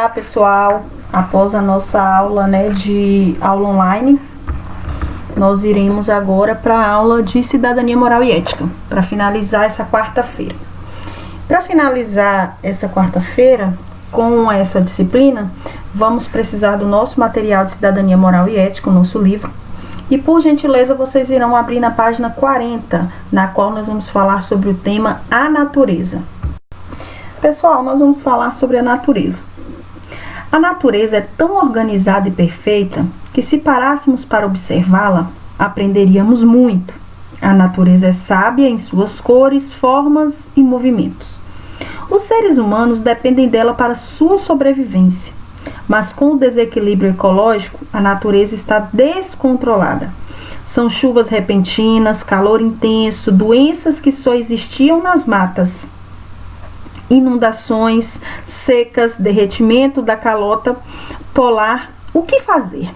Olá pessoal, após a nossa aula, de aula online, nós iremos agora para a aula de cidadania moral e ética, para finalizar essa quarta-feira. Para finalizar essa quarta-feira, com essa disciplina, vamos precisar do nosso material de cidadania moral e ética, o nosso livro, e por gentileza vocês irão abrir na página 40, na qual nós vamos falar sobre o tema a natureza. Pessoal, nós vamos falar sobre a natureza. A natureza é tão organizada e perfeita que, se parássemos para observá-la, aprenderíamos muito. A natureza é sábia em suas cores, formas e movimentos. Os seres humanos dependem dela para sua sobrevivência, mas com o desequilíbrio ecológico, a natureza está descontrolada. São chuvas repentinas, calor intenso, doenças que só existiam nas matas, inundações, secas, derretimento da calota polar. O que fazer,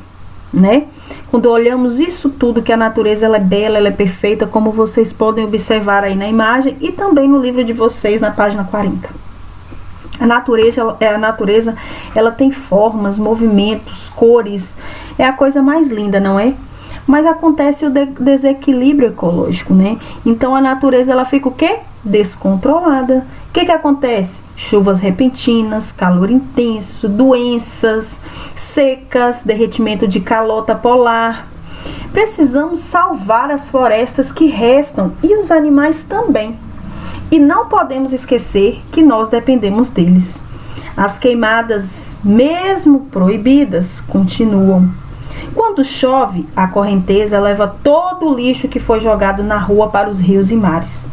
Quando olhamos isso tudo, que a natureza ela é bela, ela é perfeita, como vocês podem observar aí na imagem e também no livro de vocês na página 40. A natureza, ela tem formas, movimentos, cores, é a coisa mais linda, não é? Mas acontece o desequilíbrio ecológico, Então a natureza ela fica o quê? Descontrolada. O que acontece? Chuvas repentinas, calor intenso, doenças, secas, derretimento de calota polar. Precisamos salvar as florestas que restam e os animais também. E não podemos esquecer que nós dependemos deles. As queimadas, mesmo proibidas, continuam. Quando chove, a correnteza leva todo o lixo que foi jogado na rua para os rios e mares.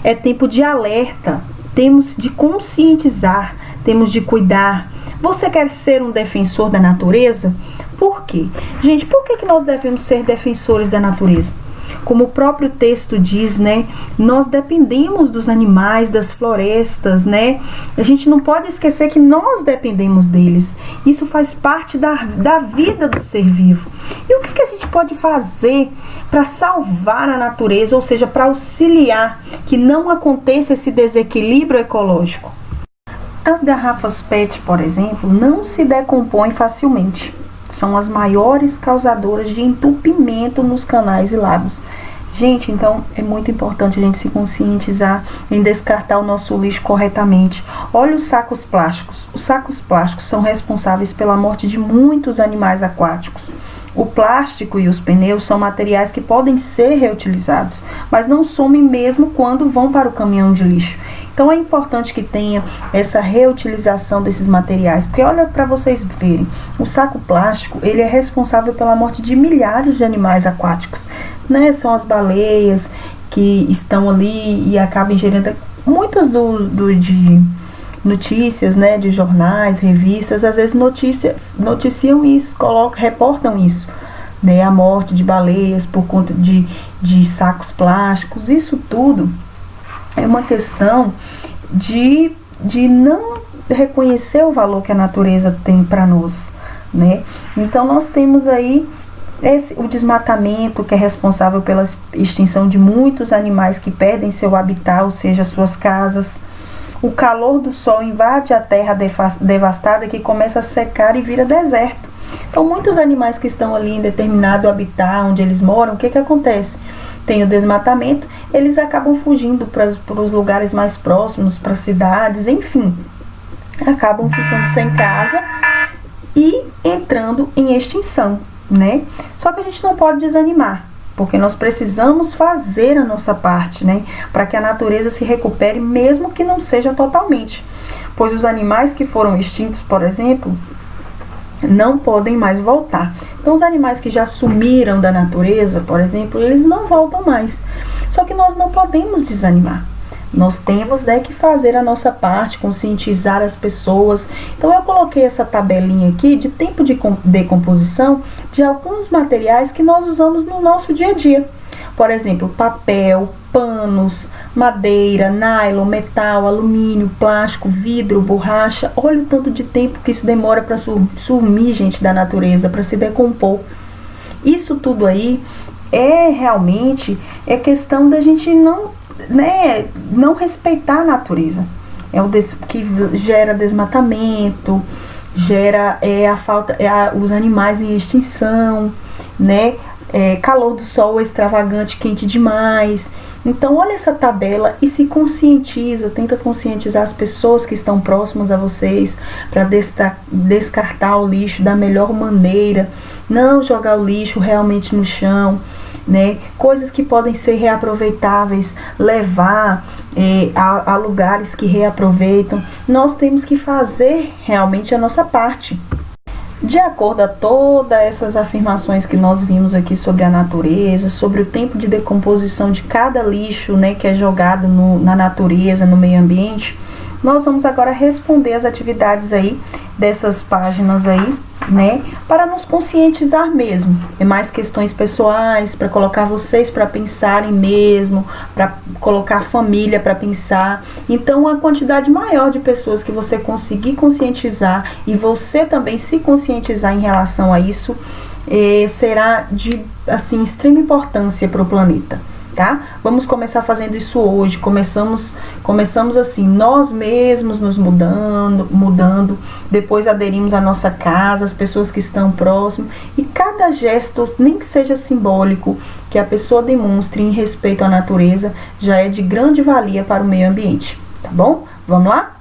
É tempo de alerta, temos de conscientizar, temos de cuidar. Você quer ser um defensor da natureza? Por quê? Gente, por que nós devemos ser defensores da natureza? Como o próprio texto diz, nós dependemos dos animais, das florestas, A gente não pode esquecer que nós dependemos deles. Isso faz parte da vida do ser vivo. E o que a gente pode fazer para salvar a natureza, ou seja, para auxiliar que não aconteça esse desequilíbrio ecológico? As garrafas PET, por exemplo, não se decompõem facilmente. São as maiores causadoras de entupimento nos canais e lagos. Gente, então é muito importante a gente se conscientizar em descartar o nosso lixo corretamente. Olha os sacos plásticos. Os sacos plásticos são responsáveis pela morte de muitos animais aquáticos. O plástico e os pneus são materiais que podem ser reutilizados, mas não somem mesmo quando vão para o caminhão de lixo. Então é importante que tenha essa reutilização desses materiais, porque olha para vocês verem, o saco plástico ele é responsável pela morte de milhares de animais aquáticos, São as baleias que estão ali e acabam ingerindo muitas de notícias, de jornais, revistas, às vezes noticiam isso, reportam isso, a morte de baleias por conta de sacos plásticos. Isso tudo é uma questão de não reconhecer o valor que a natureza tem para nós, Então nós temos aí o desmatamento, que é responsável pela extinção de muitos animais que perdem seu habitat, ou seja, suas casas. O calor do sol invade a terra devastada, que começa a secar e vira deserto. Então, muitos animais que estão ali em determinado habitat onde eles moram, o que acontece? Tem o desmatamento, eles acabam fugindo para os lugares mais próximos, para as cidades, enfim. Acabam ficando sem casa e entrando em extinção, Só que a gente não pode desanimar, porque nós precisamos fazer a nossa parte, para que a natureza se recupere, mesmo que não seja totalmente. Pois os animais que foram extintos, por exemplo, não podem mais voltar. Então, os animais que já sumiram da natureza, por exemplo, eles não voltam mais. Só que nós não podemos desanimar. Nós temos que fazer a nossa parte, conscientizar as pessoas. Então eu coloquei essa tabelinha aqui de tempo de decomposição de alguns materiais que nós usamos no nosso dia a dia. Por exemplo, papel, panos, madeira, nylon, metal, alumínio, plástico, vidro, borracha. Olha o tanto de tempo que isso demora para sumir, gente, da natureza, para se decompor. Isso tudo aí realmente questão da gente não respeitar a natureza. É o que gera desmatamento, gera os animais em extinção, né? Calor do sol extravagante, quente demais. Então olha essa tabela e se conscientiza, tenta conscientizar as pessoas que estão próximas a vocês para descartar o lixo da melhor maneira, não jogar o lixo realmente no chão, né? Coisas que podem ser reaproveitáveis, levar a lugares que reaproveitam. Nós temos que fazer realmente a nossa parte. De acordo a todas essas afirmações que nós vimos aqui sobre a natureza, sobre o tempo de decomposição de cada lixo, né, que é jogado na natureza, no meio ambiente, nós vamos agora responder as atividades aí dessas páginas aí, né, para nos conscientizar mesmo. É mais questões pessoais, para colocar vocês para pensarem mesmo, para colocar a família para pensar. Então, a quantidade maior de pessoas que você conseguir conscientizar e você também se conscientizar em relação a isso, será de, assim, extrema importância para o planeta. Tá? Vamos começar fazendo isso hoje. Começamos assim, nós mesmos nos mudando, depois aderimos à nossa casa, as pessoas que estão próximas, e cada gesto, nem que seja simbólico, que a pessoa demonstre em respeito à natureza, já é de grande valia para o meio ambiente, tá bom? Vamos lá?